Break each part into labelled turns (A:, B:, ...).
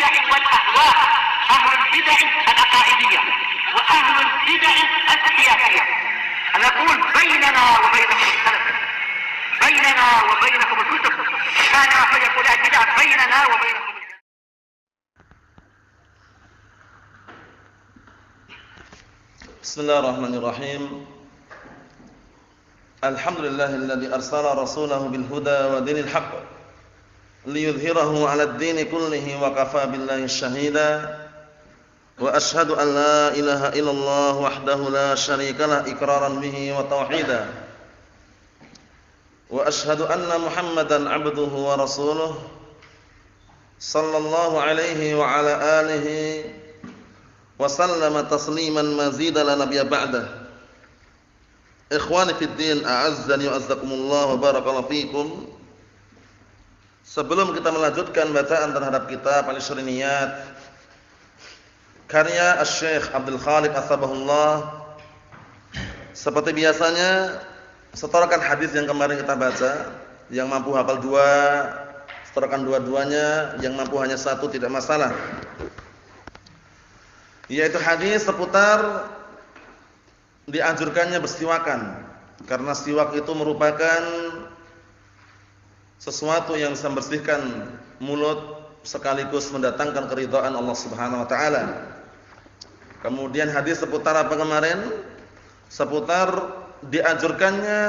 A: البدع والأهواء، أهل البدع العقائدية وأهل البدع السياسية. نقول بيننا وبينكم السلف، بيننا وبينكم الكتب، كان فيقول البدع بيننا وبينكم.
B: Bismillahirrahmanirrahim. Alhamdulillahilladzi arsala rasulahu bil huda wa dinil haqq liyudhhirahu 'alad dini kullihi wa kafaa billahi shahida. Wa asyhadu an la ilaha illallah wahdahu la syarikalah iqraran bihi wa tauhida. Wa asyhadu anna Muhammadan 'abduhu wa rasuluh sallallahu alaihi wa ala alihi wa sallama tasliman mazida la nabiyya ba'dah. Ikhwani fid din, a'azzani wa azzakumullah wa barakallahu fikum. Sebelum kita melanjutkan bacaan terhadap kitab Al-Isriniyat karya Asy-Syaikh Abdul Khaliq As-Sabahullah, seperti biasanya setorakan hadis yang kemarin kita baca. Yang mampu hafal dua, setorakan dua-duanya. Yang mampu hanya satu tidak masalah. Yaitu hadis seputar dianjurkannya bersiwakan, karena siwak itu merupakan sesuatu yang bisa membersihkan mulut sekaligus mendatangkan keridhaan Allah Subhanahu wa taala. Kemudian hadis seputar apa kemarin? Seputar dianjurkannya,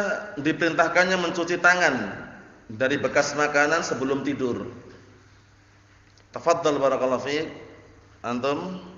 B: diperintahkannya mencuci tangan dari bekas makanan sebelum tidur. Tafadhal barakallahu fiik. Antum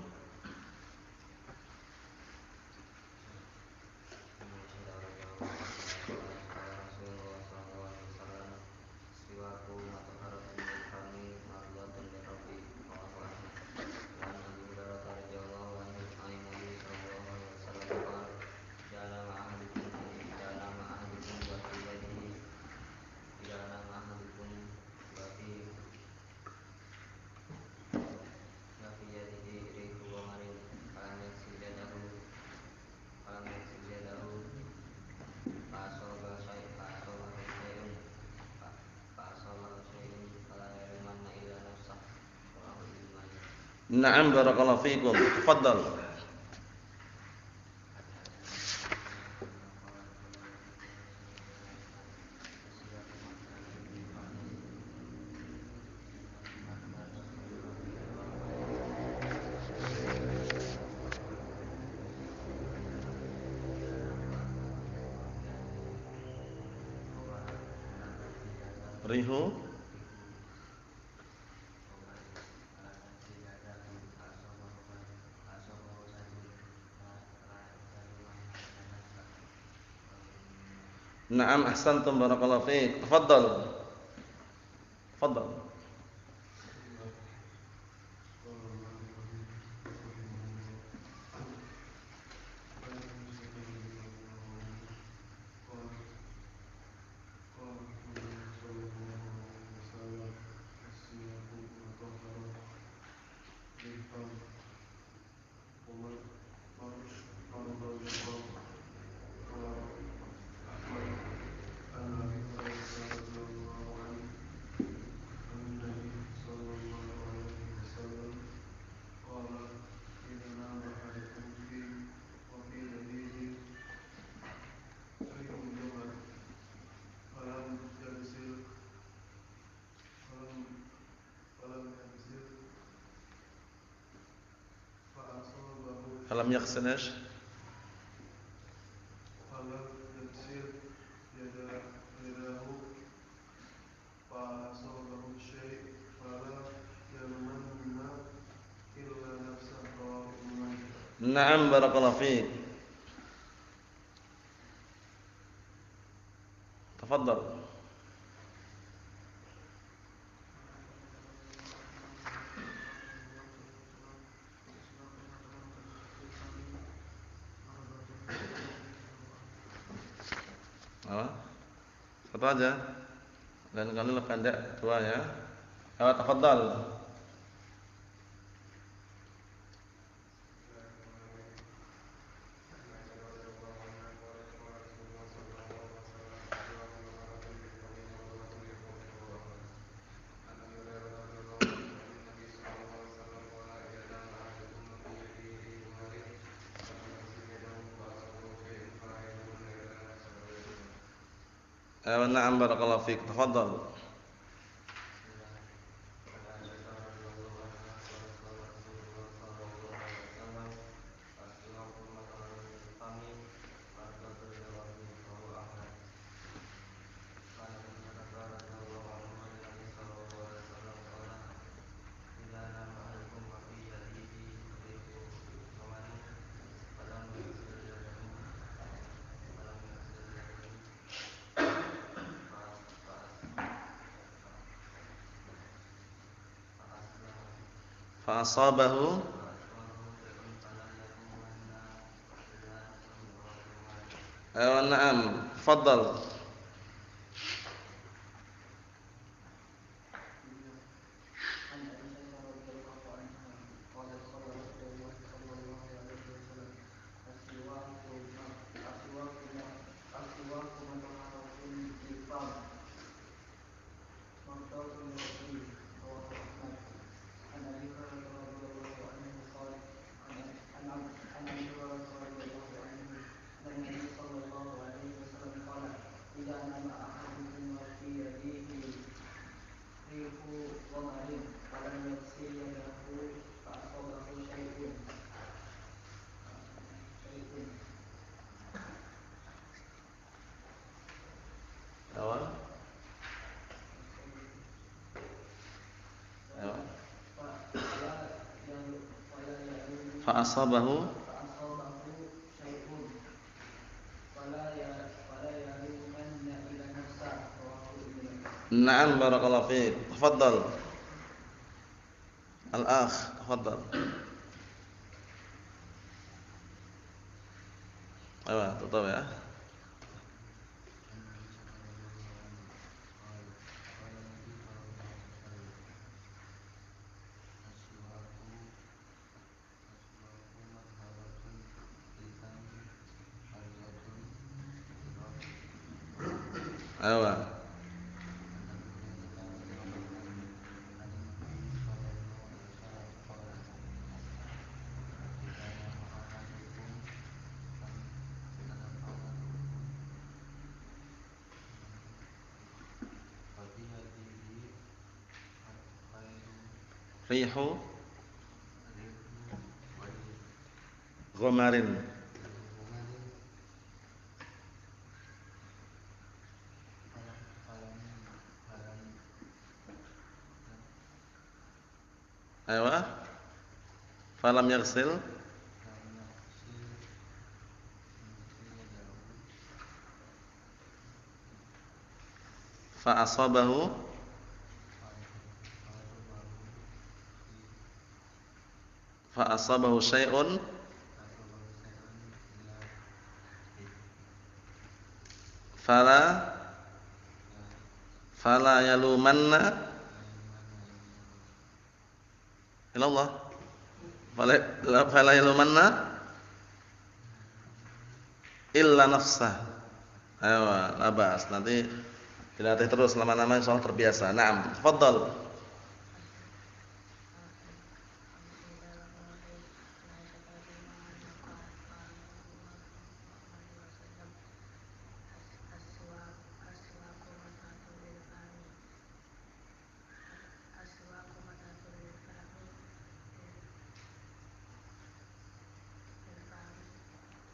B: Na'am barakallahu fikum. Tafadhal. Rihu Naam ahsantum barakallahu fiik. Tafadhal. Tafadhal. Falam yaghsil ايش؟
C: فلم يغسل يداه فأصابه شيء فلا يلمن إلا نفسه. رواه ابن ماجه.
B: Naam barakallahu fiik. Tafadhal. Satu aja. Dan kali lebih pendek dua ya. Tafadhal. Na'am barakallahu fiik. Tafadhal. Fa asabahu na'am. Tafadhal.
D: عن عائشة رضي الله عنها قالت قال رسول الله صلى الله عليه وسلم السواك السواك مطهرة للفم مرضاة للرسول رواه أحمد عن أبي هريرة رضي الله عنه قال عن أبي هريرة رضي الله عنه أن النبي صلى الله عليه وسلم قال إذا نام أحدكم وفي يديه ريح ظمأ فلم يغسل يده فأصابه شيء
B: Awal. Awal. Fa asabahu
D: شيء فلا يلومن إلا نفسه رواه ابن ماجه.
B: Na'am barakallahu fiik. Tafadhal. Al-akh, tafadhal. Ayo, tutup ya. Ayo. Rihu Ghamarin. Ayo. Falam yaghsil fa asabahu syai'un fala yalumanna ilallah fala yalumanna illa nafsah. Ayo, labas. Nanti dilatih terus lama-lama insyaallah terbiasa. Naam, tafadhal.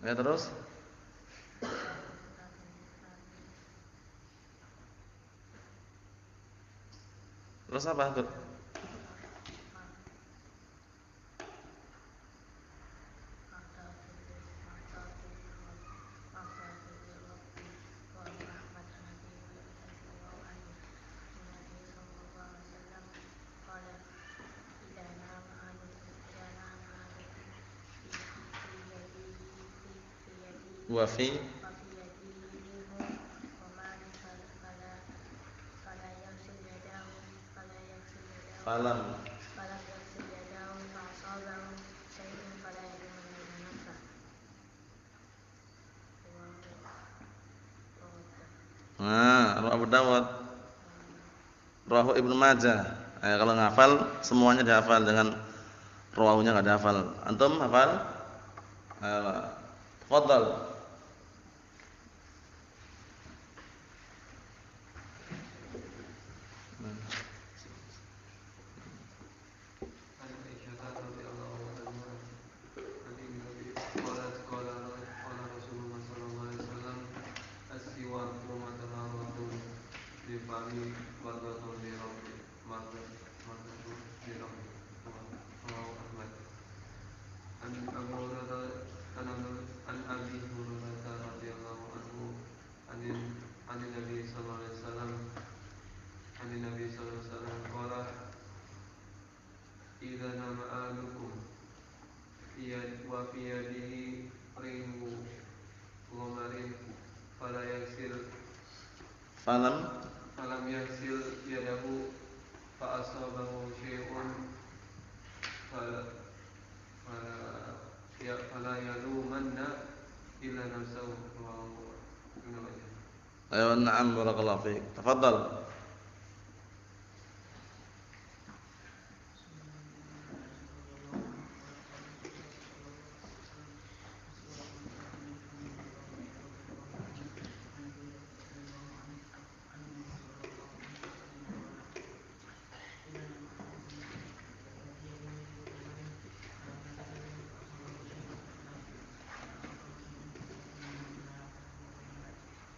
B: Ya terus. Terus apa? Wa fi falam Abu Dawud, Rawahu Ibnu Majah. Kalau ngafal semuanya dihafal, dengan rawahunya enggak dihafal. Antum hafal? Tafadhal.
C: fi yadihi ringu ghamarin fala yasil falam yasil yadahu fa asabahu syai'un fala yalumanna illa nafsahu wa
B: Ayo, na'am, barakallahu fiik. Tafadhal.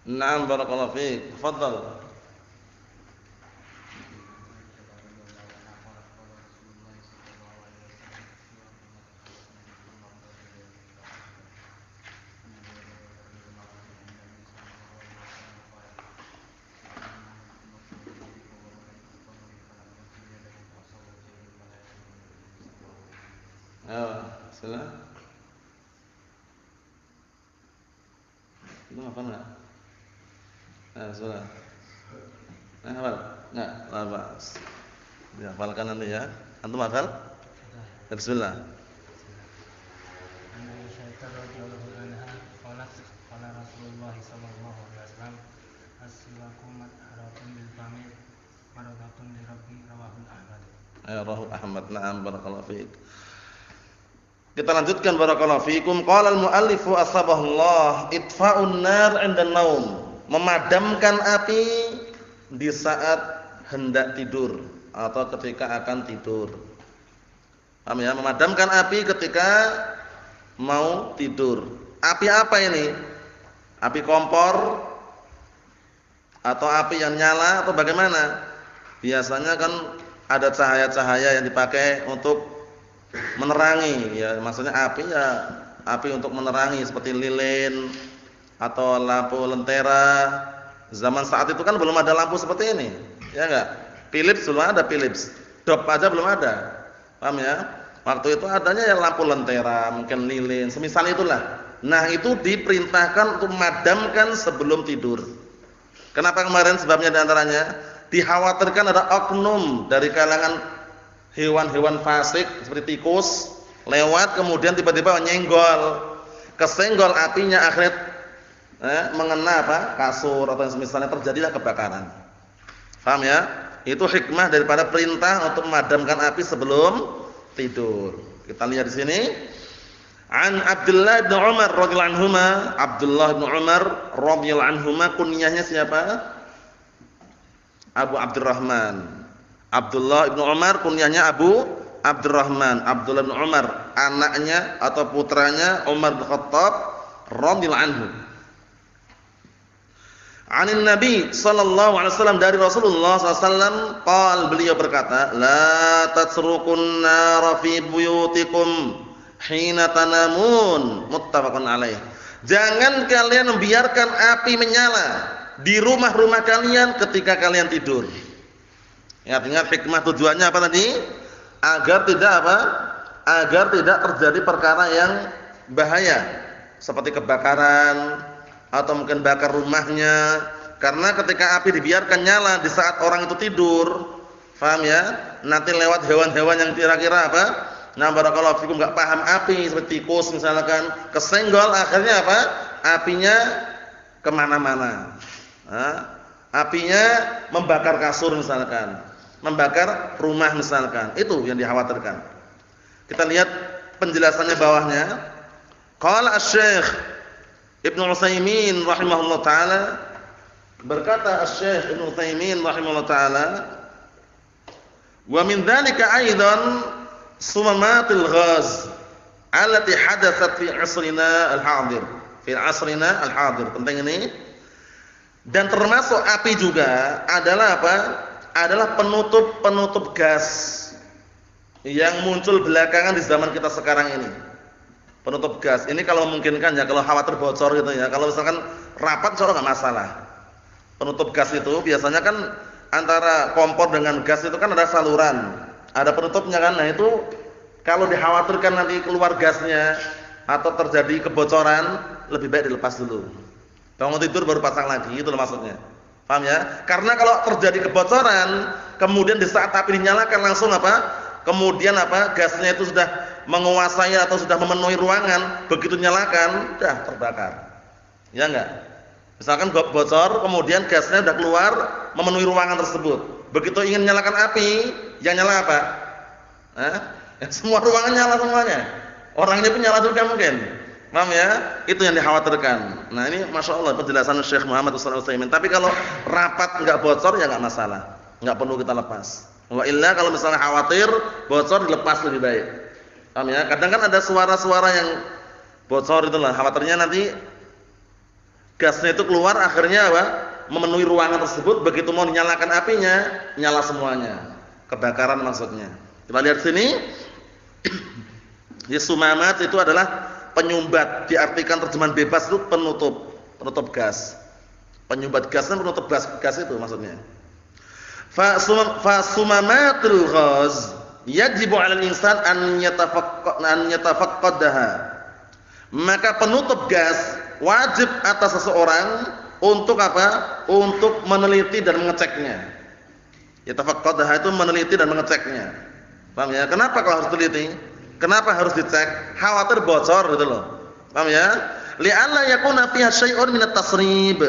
B: Na'am, barakallahu fiik. Tafadhal. Bismillah. Itu apa enggak? Bismillah. Hafal? Enggak, labas. Dihafalkan nanti ya. Antum hafal? Bismillah.
E: Qala Rasulullah sallallahu alaihi wasallam as-siwaku madharatun bil famil maradatun li rabbi rawahu Ahmad.
B: Rawahu Ahmad. Na'am, barakallahu fiik. Kita lanjutkan, barakallahu fiikum. Qala al-muallifu asbahullah itfa'un nar 'inda an-naum. Memadamkan api di saat hendak tidur atau ketika akan tidur. Paham ya? Memadamkan api ketika mau tidur. Api apa ini? Api kompor atau api yang nyala atau bagaimana? Biasanya kan ada cahaya-cahaya yang dipakai untuk menerangi, ya maksudnya api ya api untuk menerangi seperti lilin atau lampu lentera. Zaman saat itu kan belum ada lampu seperti ini, ya enggak? Philips belum ada, Philips. Dop aja belum ada. Paham ya? Waktu itu adanya ya lampu lentera, mungkin lilin, semisal itulah. Nah, itu diperintahkan untuk memadamkan sebelum tidur. Kenapa kemarin? Sebabnya diantaranya dikhawatirkan ada oknum dari kalangan hewan-hewan fasik seperti tikus lewat kemudian tiba-tiba nyenggol, kesenggol apinya akhirnya mengena kasur atau yang semisalnya, terjadilah kebakaran. Paham ya? Itu hikmah daripada perintah untuk memadamkan api sebelum tidur. Kita lihat di sini. An Abdullah bin Umar radhiyallahu anhuma, Abdullah bin Umar radhiyallahu anhuma, kunyahnya siapa? Abu Abdurrahman. Abdullah bin Umar kunyahnya Abu Abdurrahman. Abdullah bin Umar anaknya atau putranya Umar bin Khattab radhiyallahu anhu. Anin Nabi sallallahu alaihi wasallam, dari Rasulullah sallallahu alaihi wasallam, qala, beliau berkata, la tatsrukun nar fi buyutikum hina tanamun, muttafaqun alaih. Jangan kalian membiarkan api menyala di rumah-rumah kalian ketika kalian tidur. Ingat hikmah, tujuannya apa tadi? Agar tidak agar tidak terjadi perkara yang bahaya seperti kebakaran atau mungkin bakar rumahnya. Karena ketika api dibiarkan nyala di saat orang itu tidur, paham ya? Nanti lewat hewan-hewan yang kira-kira nah, barakallahu fikum, enggak paham api seperti tikus misalkan, kesenggol, akhirnya apinya kemana-mana. Apinya membakar kasur misalkan, membakar rumah misalkan. Itu yang dikhawatirkan. Kita lihat penjelasannya bawahnya. Qala asy-Syaikh Ibnu Utsaimin rahimahullah taala, berkata asy-Syaikh Ibnu Utsaimin rahimahullah taala, wa min dzalika aidan sumamatil ghaz allati hadatsat fi asrina al-hadir, fi asrina al-hadir. Penting ini. Dan termasuk api juga adalah adalah penutup gas yang muncul belakangan di zaman kita sekarang ini. Penutup gas ini kalau memungkinkan ya, kalau khawatir bocor gitu ya. Kalau misalkan rapat insya Allah nggak masalah. Penutup gas itu biasanya kan antara kompor dengan gas itu kan ada saluran, ada penutupnya kan. Nah itu kalau dikhawatirkan nanti keluar gasnya, atau terjadi kebocoran, lebih baik dilepas dulu. Bangun tidur baru pasang lagi, itu loh maksudnya. Paham ya? Karena kalau terjadi kebocoran, kemudian di saat api dinyalakan langsung kemudian gasnya itu sudah menguasai atau sudah memenuhi ruangan, begitu nyalakan, dah terbakar. Ya enggak? Misalkan bocor, kemudian gasnya sudah keluar, memenuhi ruangan tersebut. Begitu ingin nyalakan api, yang nyala apa? Semua ruangan nyala semuanya. Orangnya pun nyala juga mungkin. Paham ya? Itu yang dikhawatirkan. Nah ini Masya Allah penjelasan Syekh Muhammad SAW. Tapi kalau rapat nggak bocor ya nggak masalah, nggak perlu kita lepas. Wa illa kalau misalnya khawatir bocor, dilepas lebih baik. Paham ya? Kadang kan ada suara-suara yang bocor itulah, khawatirnya nanti gasnya itu keluar akhirnya memenuhi ruangan tersebut, begitu mau dinyalakan apinya, nyala semuanya. Kebakaran maksudnya. Kita lihat sini. Ya, sumamat itu adalah penyumbat, diartikan terjemahan bebas itu penutup gas. Penyumbat gasnya penutup gas itu maksudnya. Fa sumamatul ghaz yajibu 'alal insan an yatafaqqadaha. Maka penutup gas wajib atas seseorang untuk Untuk meneliti dan mengeceknya. Yatafaqqadaha itu meneliti dan mengeceknya. Paham ya? Kenapa kalau harus teliti? Kenapa harus dicek? Khawatir bocor gitu loh. Paham ya? Li'alla yakuna fiha syai'un min at-tasrib.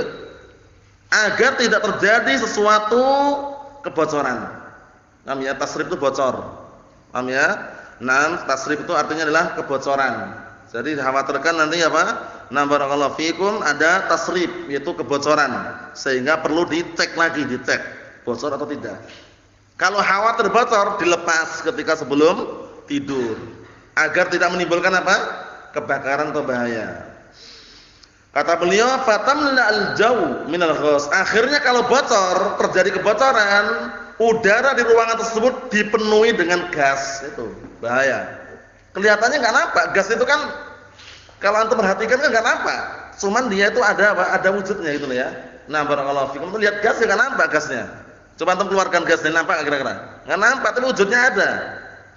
B: Agar tidak terjadi sesuatu kebocoran. Paham ya? Tasrib itu bocor. Paham ya? Nah, tasrib itu artinya adalah kebocoran. Jadi dikhawatirkan nanti Nah, barakallahu fikum ada tasrib, yaitu kebocoran. Sehingga perlu dicek lagi, bocor atau tidak. Kalau khawatir bocor, dilepas ketika sebelum tidur agar tidak menimbulkan kebakaran atau bahaya. Kata beliau, fatamla al-jaw minal ghaz. Akhirnya kalau bocor, terjadi kebocoran, udara di ruangan tersebut dipenuhi dengan gas, itu bahaya. Kelihatannya enggak nampak, gas itu kan kalau antum perhatikan kan enggak nampak. Cuman dia itu ada wujudnya gitu loh ya. Nah, barakallahu fikum, tuh lihat gas enggak nampak gasnya. Coba antum keluarkan gasnya, nampak enggak kira-kira? Enggak nampak, tapi wujudnya ada.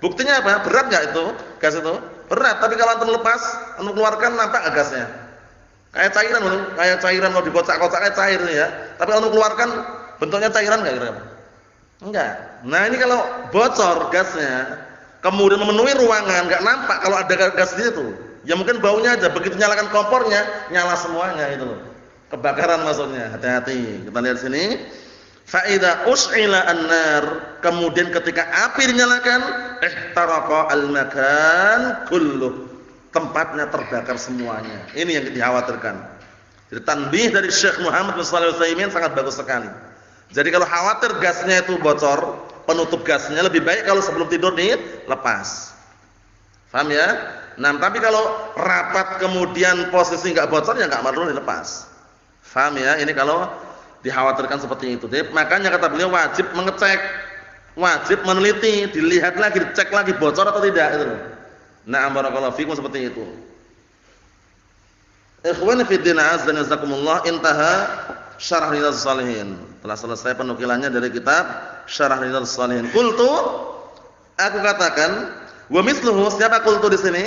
B: Buktinya apa? Berat enggak itu? Gas itu? Berat, tapi kalau antum lepas, antum keluarkan nampak enggak gasnya? Kayak cairan kalau dikocak-kocak kayak cair ya. Tapi kalau antum keluarkan bentuknya cairan enggak kira-kira? Enggak. Nah, ini kalau bocor gasnya, kemudian memenuhi ruangan, enggak nampak kalau ada gas di situ. Ya mungkin baunya aja, begitu nyalakan kompornya, nyala semuanya itu loh. Kebakaran maksudnya. Hati-hati. Kita lihat sini. Fa'idha us'ila an-nar, kemudian ketika api dinyalakan, ihtaraqa al-makan kulluh, tempatnya terbakar semuanya. Ini yang dikhawatirkan. Jadi tanbih dari Syekh Muhammad bin Shalih Al-Utsaimin sangat bagus sekali. Jadi kalau khawatir gasnya itu bocor, penutup gasnya lebih baik kalau sebelum tidur dilepas. Paham ya? Nah, tapi kalau rapat kemudian posisi enggak bocor ya enggak perlu dilepas. Paham ya? Ini kalau dikhawatirkan seperti itu. Jadi, makanya kata beliau wajib mengecek, wajib meneliti, dilihat lagi, dicek lagi bocor atau tidak itu. Nah, barakallahu fikum seperti itu. Ikhwani fi din azza wa jazakumullah, intaha Syarah Riyadhus Shalihin. Telah selesai penukilannya dari kitab Syarah Riyadhus Shalihin. Qultu, aku katakan, wa mithluhu, siapa qultu di sini?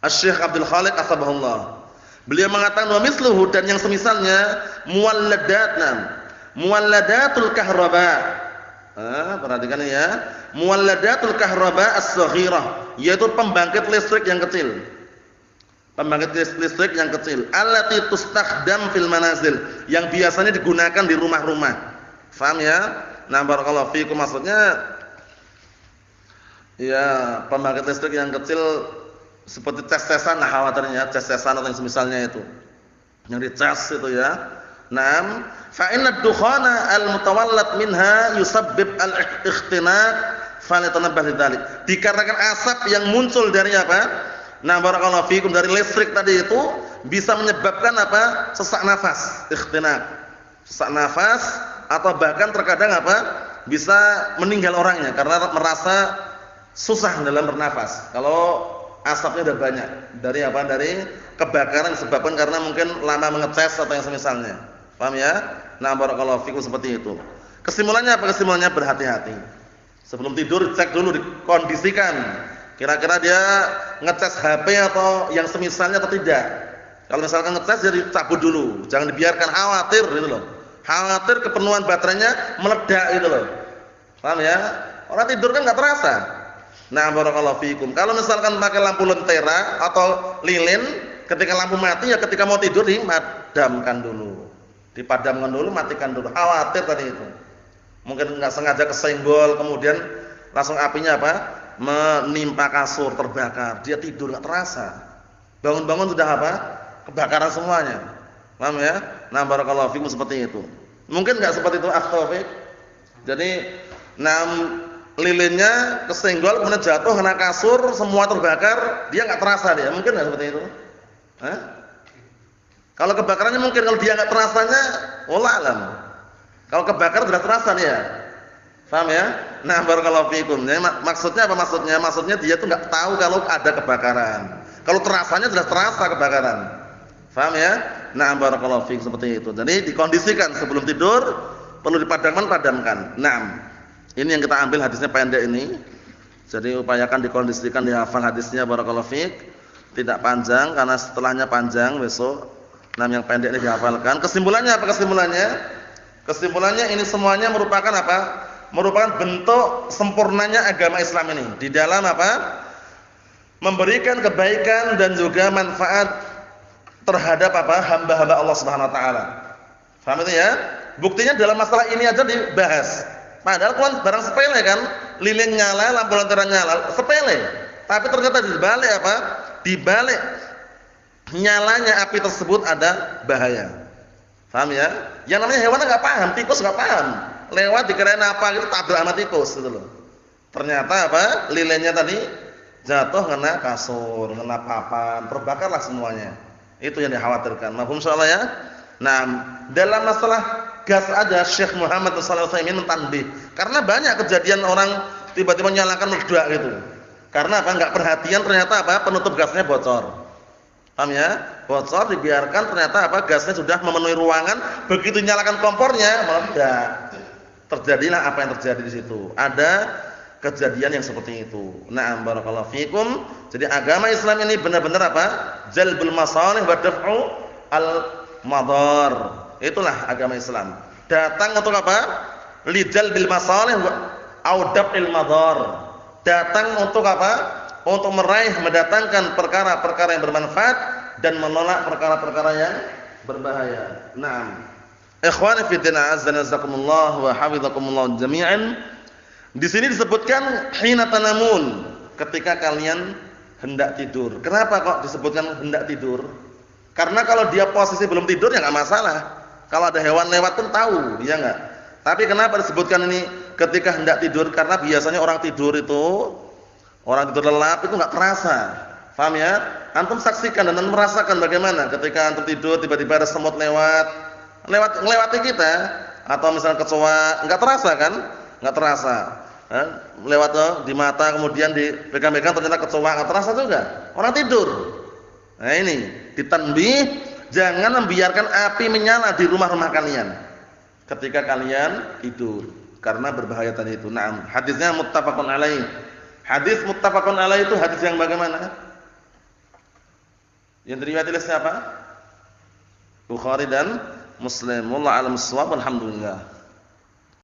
B: Asy-Syaikh Abdul Khaliq Asbahullah. Beliau mengatakan wa misluhu, dan yang semisalnya muwalladatul kahraba. Perhatikan ya. Muwalladatul kahraba as-saghirah, yaitu pembangkit listrik yang kecil. Pembangkit listrik yang kecil. Allati tustakhdam fil manazil, yang biasanya digunakan di rumah-rumah. Paham ya? Nah, barakallahu fiikum, maksudnya ya pembangkit listrik yang kecil seperti cas-casan, nah khawatirnya cas-casan atau yang semisalnya itu yang dicas itu ya. Naam, fa inna ad-dukhana al-mutawallat minha yusabbib al-ikhtinaq falyatanabbah lidzalik. Dikarenakan asap yang muncul dari Nah, barakallahu fikum, dari listrik tadi itu bisa menyebabkan sesak nafas, ikhtinaq. Sesak nafas, atau bahkan terkadang bisa meninggal orangnya karena merasa susah dalam bernafas. Kalau asapnya udah banyak dari dari kebakaran disebabkan karena mungkin lama mengecas atau yang semisalnya. Paham ya? Nah, barakallahu fikum, seperti itu. Kesimpulannya apa? Kesimpulannya berhati-hati. Sebelum tidur cek dulu, dikondisikan. Kira-kira dia ngecas HP atau yang semisalnya atau tidak. Kalau misalkan ngecas jadi cabut dulu, jangan dibiarkan, khawatir gitu loh. Khawatir kepenuhan baterainya meledak gitu loh. Paham ya? Orang tidur kan enggak terasa. Nah, barakallahu fikum. Kalau misalkan pakai lampu lentera atau lilin, ketika lampu mati ya ketika mau tidur dipadamkan dulu. Dipadamkan dulu, matikan dulu. Khawatir tadi itu. Mungkin enggak sengaja kesenggol, kemudian langsung apinya apa? Menimpa kasur, terbakar. Dia tidur enggak terasa. Bangun-bangun sudah apa? Kebakaran semuanya. Paham ya? Nah, barakallahu fikum seperti itu. Mungkin enggak seperti itu, Taufik. Jadi, lilinnya kesenggol kemudian jatuh kena kasur, semua terbakar, dia enggak terasa dia. Mungkin enggak seperti itu? Hah? Kalau kebakarannya mungkin, kalau dia enggak terasanya, wallah alam. Kalau kebakar sudah terasa dia. Paham ya? Nah, barakallahu fikum. Jadi, maksudnya apa maksudnya? Maksudnya dia tuh enggak tahu kalau ada kebakaran. Kalau terasanya sudah terasa kebakaran. Paham ya? Nah, barakallahu fikum seperti itu. Jadi dikondisikan sebelum tidur perlu padamkan. Nah, ini yang kita ambil hadisnya pendek ini. Jadi upayakan dikondisikan, dihafal hadisnya, barakallahu fik. Tidak panjang karena setelahnya panjang besok. Nah, yang pendek ini dihafalkan. Kesimpulannya apa kesimpulannya? Kesimpulannya ini semuanya merupakan apa? Merupakan bentuk sempurnanya agama Islam ini. Di dalam apa? Memberikan kebaikan dan juga manfaat terhadap apa? Hamba-hamba Allah Subhanahu wa taala. Paham itu ya? Buktinya dalam masalah ini aja dibahas. Padahal kan barang sepele kan? Lilin nyala, lampu lentera nyala, sepele. Tapi ternyata di balik apa? Di balik nyalanya api tersebut ada bahaya. Paham ya? Yang namanya hewan enggak paham, tikus enggak paham. Lewat dikirain apa gitu, tabrak sama tikus gitu loh. Ternyata apa? Lilinnya tadi jatuh kena kasur, kena papan, terbakarlah semuanya. Itu yang dikhawatirkan. Mafhum insyaallah ya? Nah, dalam masalah gas aja Syekh Muhammad sallallahu alaihi wasallam mentanbih. Karena banyak kejadian orang tiba-tiba nyalakan meledak gitu. Karena apa? Enggak perhatian, ternyata apa? Penutup gasnya bocor. Paham ya? Bocor, dibiarkan, ternyata apa? Gasnya sudah memenuhi ruangan, begitu nyalakan kompornya meledak. Terjadilah apa yang terjadi di situ. Ada kejadian yang seperti itu. Na'am barakallahu fikum. Jadi agama Islam ini benar-benar apa? Jalbul masalih wa daf'u al-madar. Itulah agama Islam. Datang untuk apa? Li jalbil masalih wa daf'il madar. Datang untuk apa? Untuk meraih, mendatangkan perkara-perkara yang bermanfaat dan menolak perkara-perkara yang berbahaya. Naam. Ikhwani fi din azza nazakumullah wa hafizakumullah jami'an. Di sini disebutkan hina tanamun, ketika kalian hendak tidur. Kenapa kok disebutkan hendak tidur? Karena kalau dia posisi belum tidur ya enggak masalah. Kalau ada hewan lewat pun tahu, ya enggak? Tapi kenapa disebutkan ini ketika hendak tidur? Karena biasanya orang tidur lelap itu enggak terasa. Paham ya? Antum saksikan dan merasakan bagaimana ketika antum tidur tiba-tiba ada semut melewati kita, atau misalnya kecoa, enggak terasa kan? Enggak terasa. Lewat di mata kemudian dipegang-pegang ternyata kecoa, enggak terasa juga. Orang tidur. Nah ini ditanbih, jangan membiarkan api menyala di rumah-rumah kalian ketika kalian tidur, karena berbahaya tadi itu. Naam, hadisnya muttafaqun alaih. Hadis muttafaqun alaih itu hadis yang bagaimana? Yang diriwayatkan oleh siapa? Bukhari dan Muslim. Wallahu a'lam bissawab. Alhamdulillah.